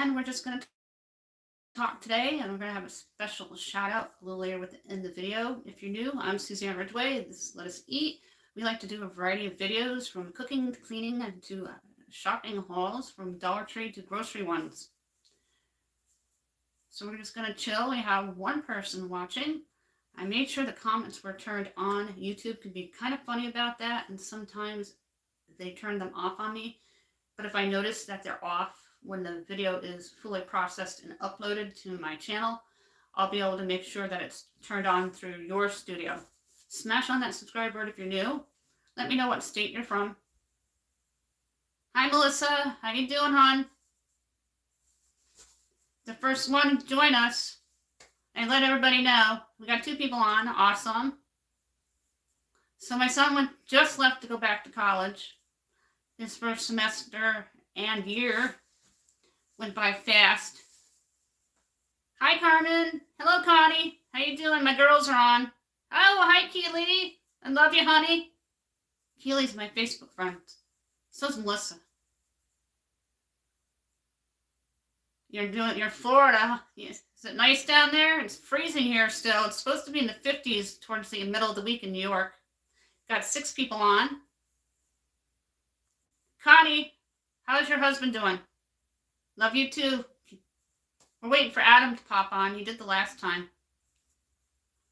and we're just going to talk today, and we're going to have a special shout out a little later within the video. If you're new, I'm Suzanne Ridgway. This is Let Us Eat. We like to do a variety of videos from cooking to cleaning and to shopping hauls, from Dollar Tree to grocery ones. So we're just going to chill. We have one person watching. I made sure the comments were turned on. YouTube can be kind of funny about that, and sometimes they turn them off on me. But if I notice that they're off when the video is fully processed and uploaded to my channel, I'll be able to make sure that it's turned on through your studio. Smash on that subscribe button if you're new. Let me know what state you're from. Hi, Melissa. How you doing, hon? The first one to join us. And let everybody know. We got 2 people on. Awesome. So my son just left to go back to college. His first semester and year went by fast. Hi, Carmen. Hello, Connie. How you doing? My girls are on. Oh, hi, Keely. I love you, honey. Keely's my Facebook friend. So's Melissa. You're in Florida. Is it nice down there? It's freezing here still. It's supposed to be in the 50s towards the middle of the week in New York. Got 6 people on. Connie, how's your husband doing? Love you too. We're waiting for Adam to pop on. He did the last time.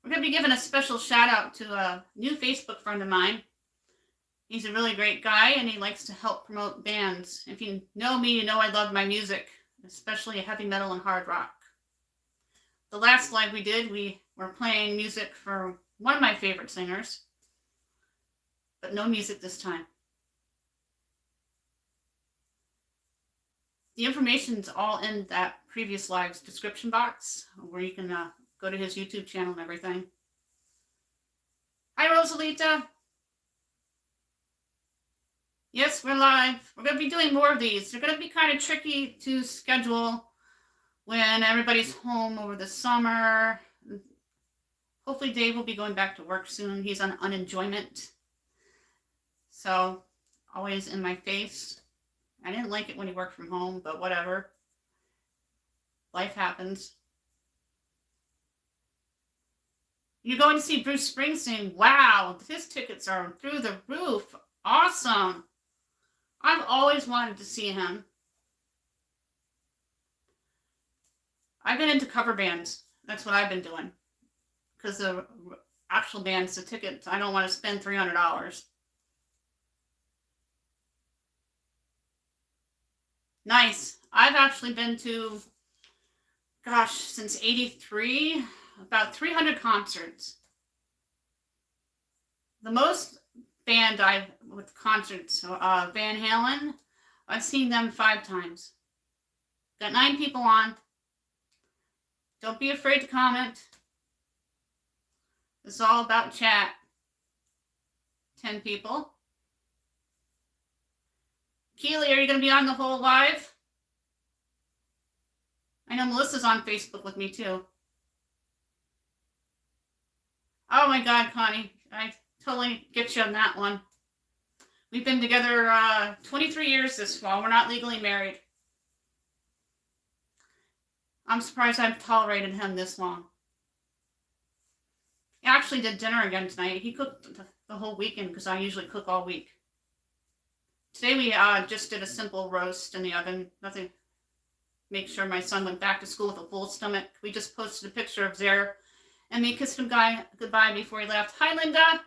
We're going to be giving a special shout out to a new Facebook friend of mine. He's a really great guy, and he likes to help promote bands. If you know me, you know I love my music, especially heavy metal and hard rock. The last live we did, we were playing music for one of my favorite singers, but no music this time. The information's all in that previous live's description box, where you can go to his YouTube channel and everything. Hi, Rosalita. Yes, we're live. We're going to be doing more of these. They're going to be kind of tricky to schedule when everybody's home over the summer. Hopefully Dave will be going back to work soon. He's on unenjoyment. So, always in my face. I didn't like it when he worked from home, but whatever. Life happens. You're going to see Bruce Springsteen. Wow, his tickets are through the roof. Awesome. I've always wanted to see him. I've been into cover bands. That's what I've been doing. Because the actual bands, the tickets, I don't want to spend $300. Nice. I've actually been to, since '83, about 300 concerts. The most band with concerts, Van Halen, I've seen them 5 times. Got 9 people on. Don't be afraid to comment. This is all about chat. 10 people. Keely, are you going to be on the whole live? I know Melissa's on Facebook with me too. Oh my God, Connie. I totally get you on that one. We've been together 23 years this fall. We're not legally married. I'm surprised I've tolerated him this long. He actually did dinner again tonight. He cooked the whole weekend because I usually cook all week. Today we just did a simple roast in the oven. Nothing. Make sure my son went back to school with a full stomach. We just posted a picture of Zare and me kissed him goodbye before he left. Hi, Linda.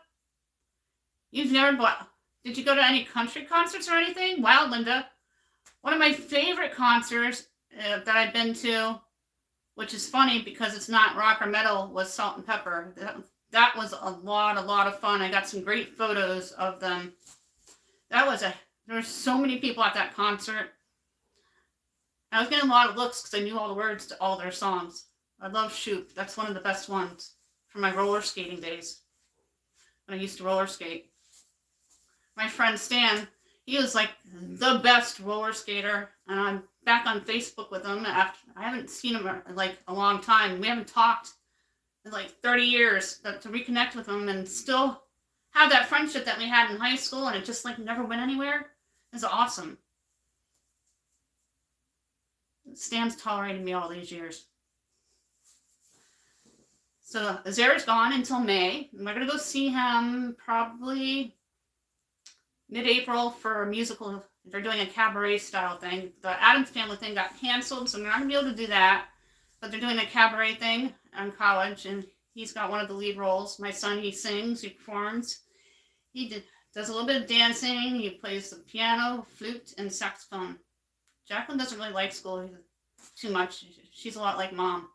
You've never bought. Did you go to any country concerts or anything? Wow, Linda. One of my favorite concerts that I've been to, which is funny because it's not rock or metal, was Salt and Pepper. That was a lot of fun. I got some great photos of them. There were so many people at that concert. I was getting a lot of looks because I knew all the words to all their songs. I love Shoop. That's one of the best ones from my roller skating days when I used to roller skate. My friend Stan, he was like the best roller skater, and I'm back on Facebook with him. I haven't seen him in like a long time. We haven't talked in like 30 years, but to reconnect with him and still have that friendship that we had in high school, and it just like never went anywhere, is awesome. Stan's tolerated me all these years. So Azera's gone until May. And we're going to go see him probably mid-April for a musical. They're doing a cabaret style thing. The Addams Family thing got canceled, so we're not going to be able to do that. But they're doing a cabaret thing in college, and he's got one of the lead roles. My son, he sings, he performs. He does a little bit of dancing. He plays the piano, flute, and saxophone. Jacqueline doesn't really like school too much. She's a lot like Mom.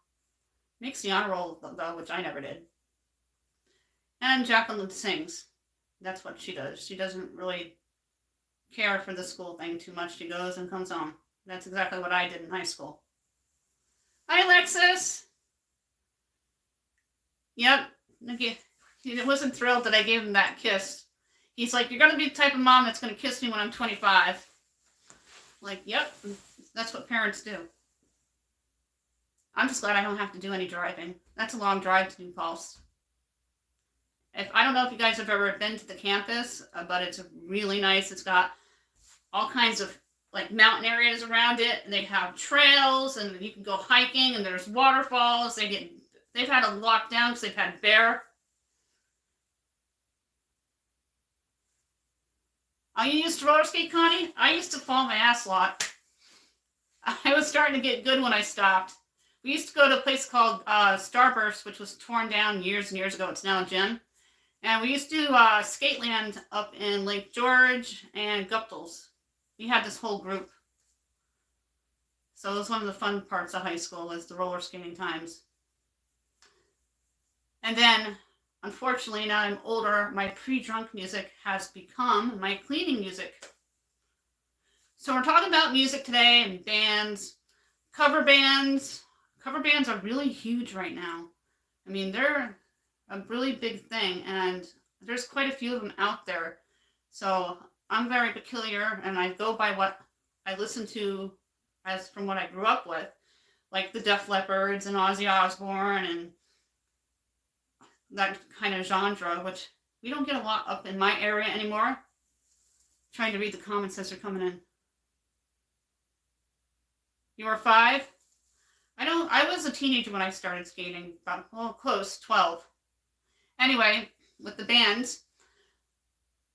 Makes the honor roll, though, which I never did. And Jacqueline sings. That's what she does. She doesn't really care for the school thing too much. She goes and comes home. That's exactly what I did in high school. Hi, Alexis. Yep. He wasn't thrilled that I gave him that kiss. He's like, you're going to be the type of mom that's going to kiss me when I'm 25. Like, yep. That's what parents do. I'm just glad I don't have to do any driving. That's a long drive to New Paltz. I don't know if you guys have ever been to the campus, but it's really nice. It's got all kinds of like mountain areas around it, and they have trails, and you can go hiking, and there's waterfalls. They've had a lockdown because they've had bear. Oh, you used to roller skate, Connie? I used to fall my ass a lot. I was starting to get good when I stopped. We used to go to a place called Starburst, which was torn down years and years ago. It's now a gym. And we used to do Skateland up in Lake George and Guptals. We had this whole group. So it was one of the fun parts of high school, was the roller skating times. And then, unfortunately, now I'm older, my pre-drunk music has become my cleaning music. So we're talking about music today and bands, cover bands. Cover bands are really huge right now. I mean, they're a really big thing, and there's quite a few of them out there. So I'm very peculiar, and I go by what I listen to as from what I grew up with, like the Def Leppards and Ozzy Osbourne and that kind of genre, which we don't get a lot up in my area anymore. Trying to read the comments as they're coming in. You were 5? I was a teenager when I started skating, about, well, close, 12. Anyway, with the bands,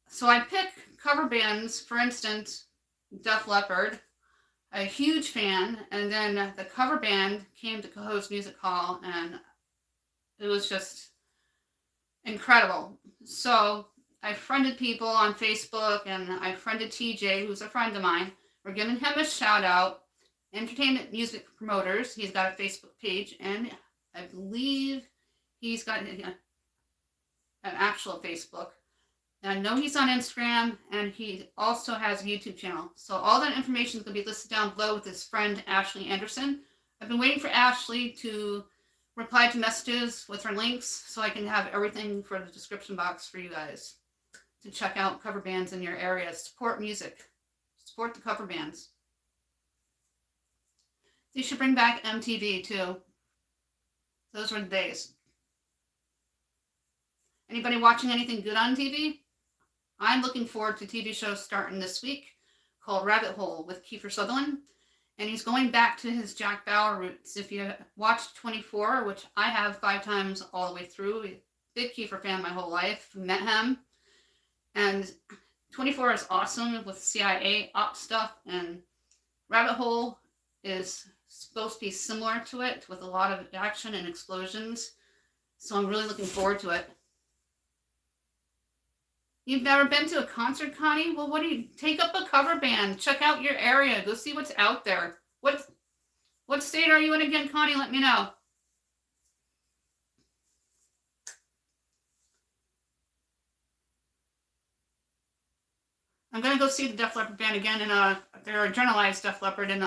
so I pick cover bands, for instance, Def Leppard, a huge fan, and then the cover band came to Cohoes Music Hall, and it was just incredible. So I friended people on Facebook, and I friended TJ, who's a friend of mine. We're giving him a shout out. Entertainment Music Promoters. He's got a Facebook page, and I believe he's got an actual Facebook. And I know he's on Instagram, and he also has a YouTube channel. So all that information is going to be listed down below with his friend Ashley Anderson. I've been waiting for Ashley to reply to messages with her links so I can have everything for the description box for you guys to check out cover bands in your area. Support music. Support the cover bands. They should bring back MTV too. Those were the days. Anybody watching anything good on TV? I'm looking forward to a TV show starting this week called Rabbit Hole with Kiefer Sutherland. And he's going back to his Jack Bauer roots. If you watched 24, which I have 5 times all the way through, big Kiefer fan my whole life, met him. And 24 is awesome with CIA op stuff. And Rabbit Hole is supposed to be similar to it with a lot of action and explosions. So I'm really looking forward to it. You've never been to a concert, Connie? Well, what do you take up a cover band? Check out your area. Go see what's out there. What state are you in again, Connie? Let me know. I'm gonna go see the Def Leppard band again they're a generalized Def Leppard in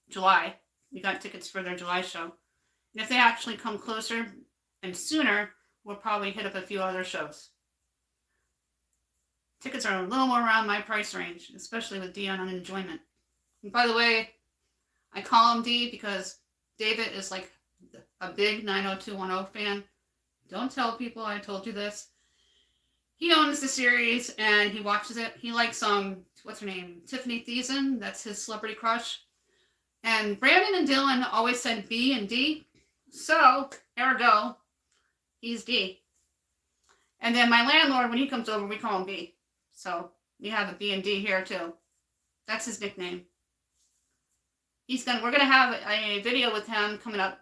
July. We got tickets for their July show. And if they actually come closer and sooner, we'll probably hit up a few other shows. Tickets are a little more around my price range, especially with D on Enjoyment. And by the way, I call him D because David is like a big 90210 fan. Don't tell people I told you this. He owns the series and he watches it. He likes what's her name? Tiffany Thiessen. That's his celebrity crush. And Brandon and Dylan always said B and D. So, ergo, he's D. And then my landlord, when he comes over, we call him B. So, we have a B and D here too. That's his nickname. We're gonna have a video with him coming up.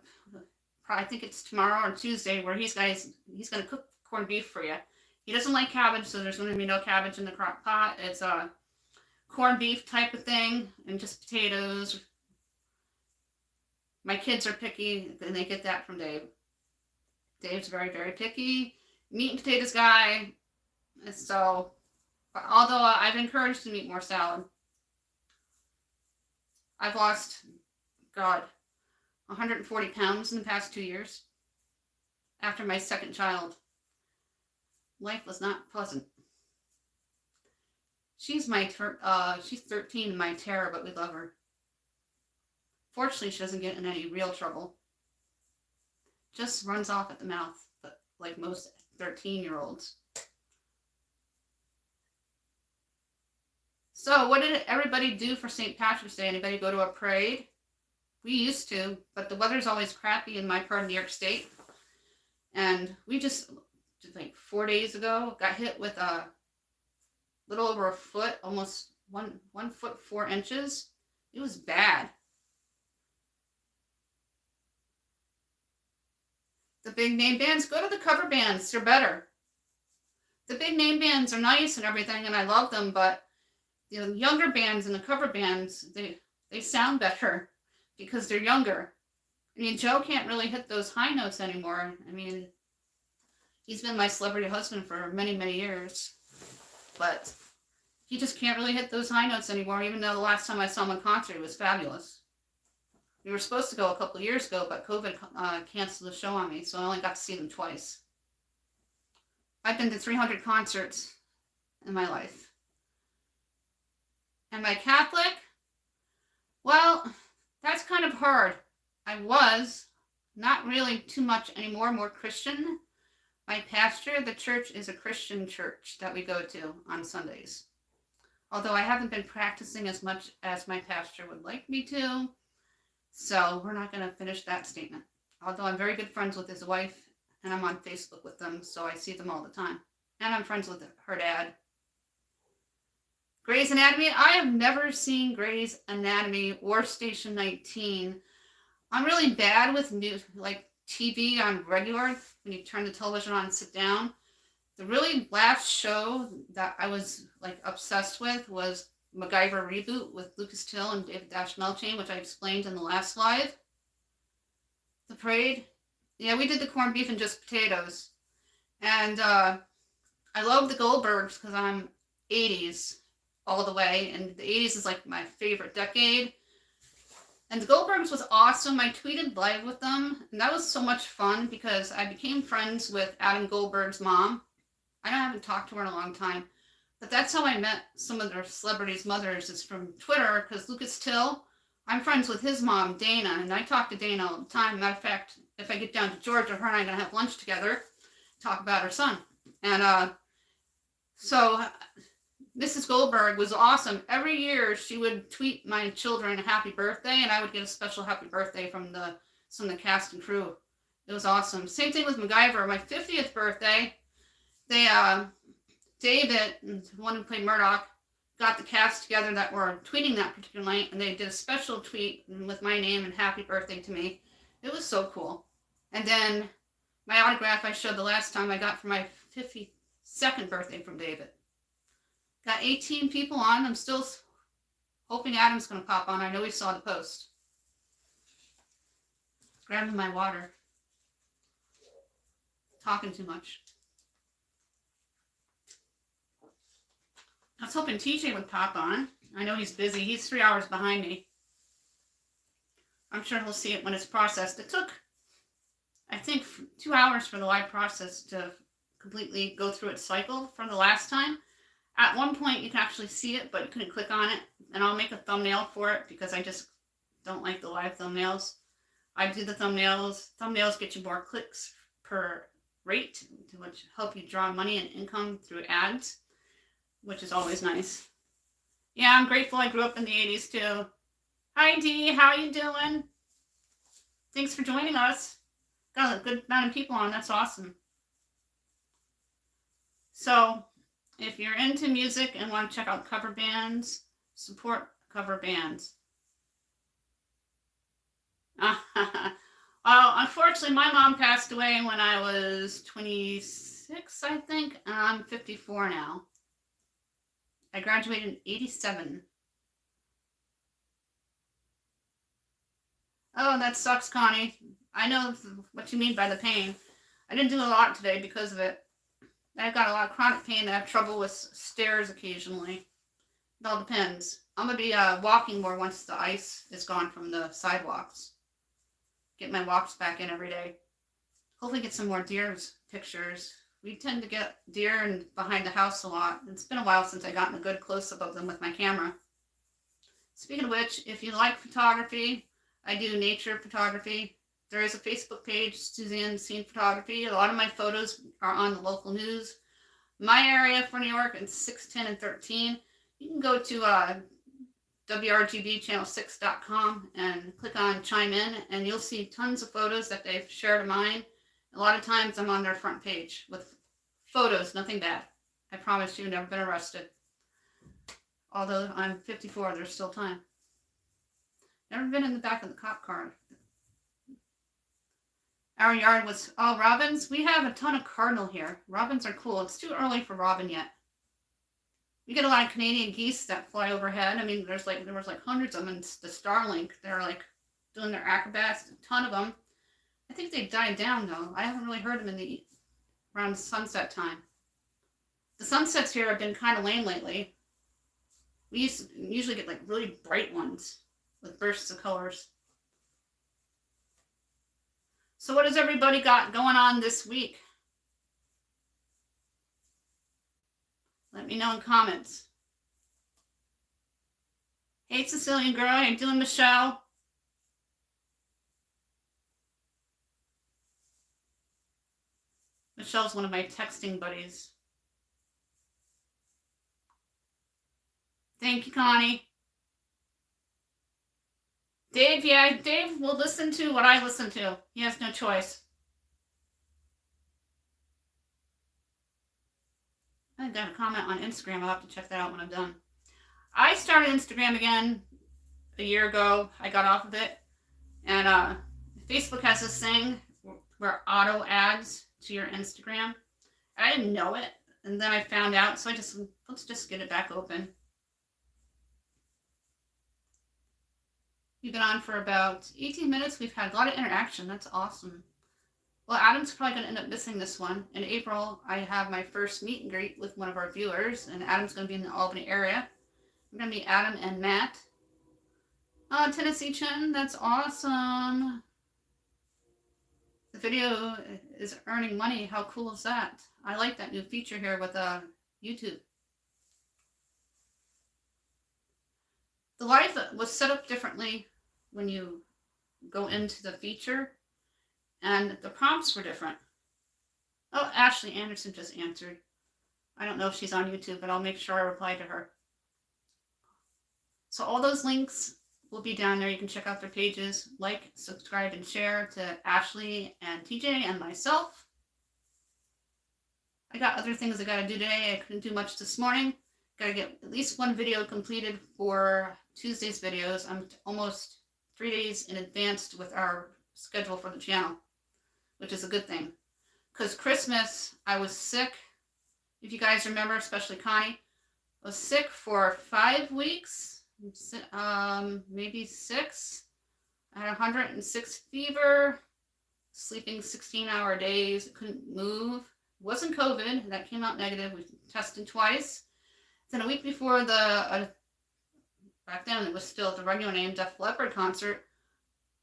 I think it's tomorrow or Tuesday, where he's gonna cook corned beef for you. He doesn't like cabbage, so there's gonna be no cabbage in the crock pot. It's a corned beef type of thing, and just potatoes. My kids are picky, and they get that from Dave. Dave's very, very picky. Meat and potatoes guy. So, although I've encouraged him to eat more salad. I've lost, 140 pounds in the past 2 years. After my second child. Life was not pleasant. She's 13 and my terror, but we love her. Fortunately, she doesn't get in any real trouble. Just runs off at the mouth, but like most 13-year-olds. So, what did everybody do for St. Patrick's Day? Anybody go to a parade? We used to, but the weather's always crappy in my part of New York State. And we just like 4 days ago, got hit with a little over a foot, almost 1 foot 4 inches. It was bad. The big name bands, go to the cover bands. They're better. The big name bands are nice and everything, and I love them, but the younger bands and the cover bands, they sound better because they're younger. I mean, Joe can't really hit those high notes anymore. I mean, he's been my celebrity husband for many, many years, but he just can't really hit those high notes anymore, even though the last time I saw him in concert, it was fabulous. We were supposed to go a couple of years ago, but COVID canceled the show on me, so I only got to see them twice. I've been to 300 concerts in my life. Am I Catholic? Well, that's kind of hard. I was, not really too much anymore, more Christian. My pastor, the church, is a Christian church that we go to on Sundays. Although I haven't been practicing as much as my pastor would like me to. So we're not going to finish that statement. Although I'm very good friends with his wife, and I'm on Facebook with them, so I see them all the time. And I'm friends with her dad. Grey's Anatomy. I have never seen Grey's Anatomy or Station 19. I'm really bad with TV on regular, when you turn the television on and sit down. The really last show that I was obsessed with was MacGyver Reboot with Lucas Till and David Melchain, which I explained in the last live. The parade. Yeah, we did the corned beef and just potatoes. And I love the Goldbergs because I'm 80s all the way. And the 80s is like my favorite decade. And the Goldbergs was awesome. I tweeted live with them. And that was so much fun because I became friends with Adam Goldberg's mom. I haven't talked to her in a long time. But that's how I met some of their celebrities' mothers, is from Twitter, because Lucas Till, I'm friends with his mom, Dana, and I talk to Dana all the time. Matter of fact, if I get down to Georgia, her and I are going to have lunch together, talk about her son. And so Mrs. Goldberg was awesome. Every year she would tweet my children a happy birthday, and I would get a special happy birthday from some of the cast and crew. It was awesome. Same thing with MacGyver. My 50th birthday, David, the one who played Murdoch, got the cast together that were tweeting that particular night, and they did a special tweet with my name and happy birthday to me. It was so cool. And then my autograph I showed the last time I got for my 52nd birthday from David. Got 18 people on. I'm still hoping Adam's going to pop on. I know he saw the post. Grabbing my water. Talking too much. I was hoping TJ would pop on. I know he's busy. He's 3 hours behind me. I'm sure he'll see it when it's processed. It took, I think, 2 hours for the live process to completely go through its cycle from the last time. At one point, you can actually see it, but you couldn't click on it. And I'll make a thumbnail for it because I just don't like the live thumbnails. I do the thumbnails. Thumbnails get you more clicks per rate, which help you draw money and income through ads, which is always nice. Yeah, I'm grateful I grew up in the 80s too. Hi Dee, how you doing? Thanks for joining us. Got a good amount of people on, that's awesome. So, if you're into music and want to check out cover bands, support cover bands. Well, unfortunately, my mom passed away when I was 26, I think, and I'm 54 now. I graduated in 87. Oh, that sucks, Connie. I know what you mean by the pain. I didn't do a lot today because of it. I've got a lot of chronic pain. I have trouble with stairs occasionally. It all depends. I'm going to be walking more once the ice is gone from the sidewalks. Get my walks back in every day. Hopefully get some more deer's pictures. We tend to get deer and behind the house a lot. It's been a while since I gotten a good close-up of them with my camera. Speaking of which, if you like photography, I do nature photography. There is a Facebook page, Suzanne Scene Photography. A lot of my photos are on the local news. My area for New York is 6, 10, and 13. You can go to WRGBchannel6.com and click on Chime In, and you'll see tons of photos that they've shared of mine. A lot of times I'm on their front page with photos, nothing bad. I promise you, never been arrested. Although I'm 54, there's still time. Never been in the back of the cop car. Our yard was all robins. We have a ton of cardinal here. Robins are cool. It's too early for robin yet. We get a lot of Canadian geese that fly overhead. I mean, there was like hundreds of them in the Starlink. They're like doing their acrobats. A ton of them. I think they died down though. I haven't really heard them around sunset time. The sunsets here have been kind of lame lately. We usually get like really bright ones with bursts of colors. So what has everybody got going on this week? Let me know in comments. Hey, Sicilian girl, how you doing, Michelle? Michelle's one of my texting buddies. Thank you, Connie. Dave, yeah, Dave will listen to what I listen to. He has no choice. I got a comment on Instagram. I'll have to check that out when I'm done. I started Instagram again a year ago. I got off of it. And Facebook has this thing where auto adds to your Instagram. I didn't know it. And then I found out. So let's just get it back open. We've been on for about 18 minutes. We've had a lot of interaction. That's awesome. Well, Adam's probably going to end up missing this one. In April, I have my first meet and greet with one of our viewers, and Adam's going to be in the Albany area. I'm going to meet Adam and Matt. Oh, Tennessee Chen, that's awesome. The video is earning money. How cool is that? I like that new feature here with YouTube. The live was set up differently when you go into the feature, and the prompts were different. Oh, Ashley Anderson just answered. I don't know if she's on YouTube, but I'll make sure I reply to her. So all those links will be down there. You can check out their pages, like, subscribe, and share to Ashley and TJ and myself. I got other things I got to do today. I couldn't do much this morning. Got to get at least one video completed for Tuesday's videos. I'm almost 3 days in advance with our schedule for the channel, which is a good thing. Because Christmas, I was sick. If you guys remember, especially Connie, I was sick for 5 weeks, maybe 6. I had 106 fever, sleeping 16-hour days, couldn't move. It wasn't COVID, that came out negative. We tested twice. Then a week before back then it was still the regular name Def Leppard concert,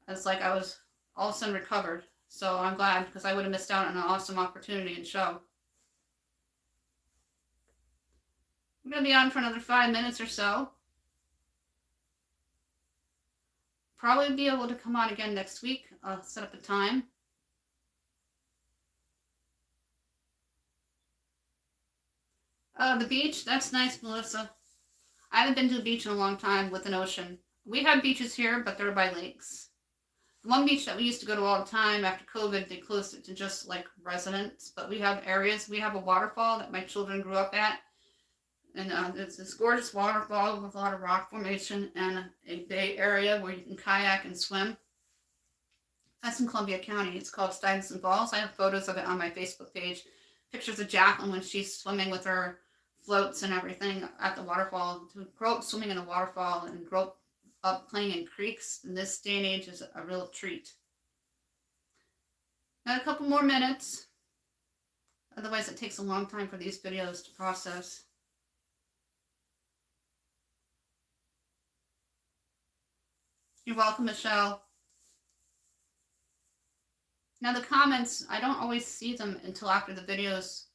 it's like I was all of a sudden recovered. So I'm glad, because I would have missed out on an awesome opportunity and show. I'm going to be on for another 5 minutes or so. Probably be able to come on again next week. I'll set up a time. The beach, that's nice, Melissa. I haven't been to the beach in a long time with an ocean. We have beaches here, but they're by lakes. The one beach that we used to go to all the time after COVID, they closed it to just like residents. But we have areas. We have a waterfall that my children grew up at. And it's this gorgeous waterfall with a lot of rock formation and a bay area where you can kayak and swim. That's in Columbia County. It's called Stuyvesant Falls. I have photos of it on my Facebook page. Pictures of Jacqueline when she's swimming with her floats and everything at the waterfall. To grow up swimming in a waterfall and grow up playing in creeks in this day and age is a real treat. Got a couple more minutes. Otherwise it takes a long time for these videos to process. You're welcome, Michelle. Now the comments, I don't always see them until after the video's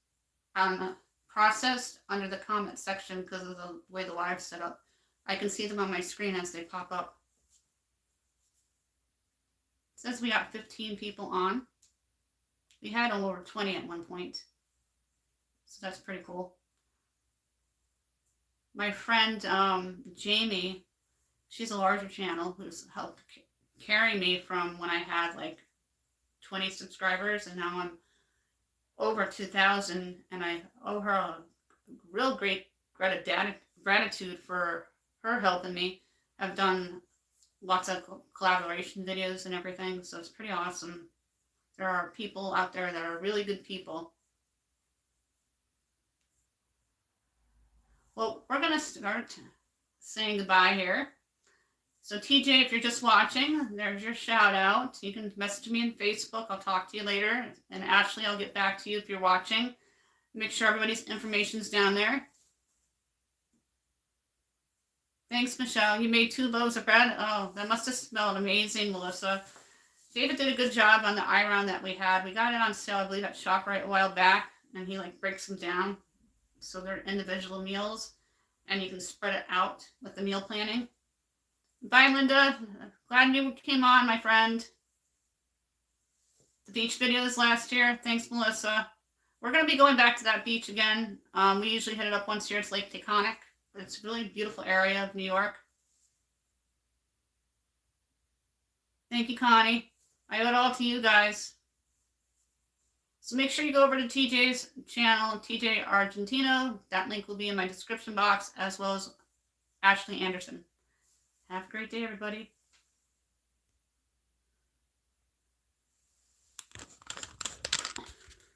processed under the comment section because of the way the live's set up. I can see them on my screen as they pop up. It says we got 15 people on. We had over 20 at one point. So that's pretty cool. My friend Jamie, she's a larger channel who's helped carry me from when I had like 20 subscribers and now I'm over 2,000, and I owe her a real great gratitude for her helping me. I've done lots of collaboration videos and everything, so it's pretty awesome. There are people out there that are really good people. Well, we're going to start saying goodbye here. So TJ, if you're just watching, there's your shout out. You can message me on Facebook. I'll talk to you later. And Ashley, I'll get back to you if you're watching. Make sure everybody's information's down there. Thanks, Michelle. You made 2 loaves of bread. Oh, that must have smelled amazing, Melissa. David did a good job on the iron that we had. We got it on sale, I believe, at ShopRite a while back. And he like breaks them down. So they're individual meals. And you can spread it out with the meal planning. Bye, Linda. Glad you came on, my friend. The beach videos last year. Thanks, Melissa. We're going to be going back to that beach again. We usually hit it up once a year. It's Lake Taconic. But it's a really beautiful area of New York. Thank you, Connie. I owe it all to you guys. So make sure you go over to TJ's channel, TJ Argentino. That link will be in my description box, as well as Ashley Anderson. Have a great day, everybody.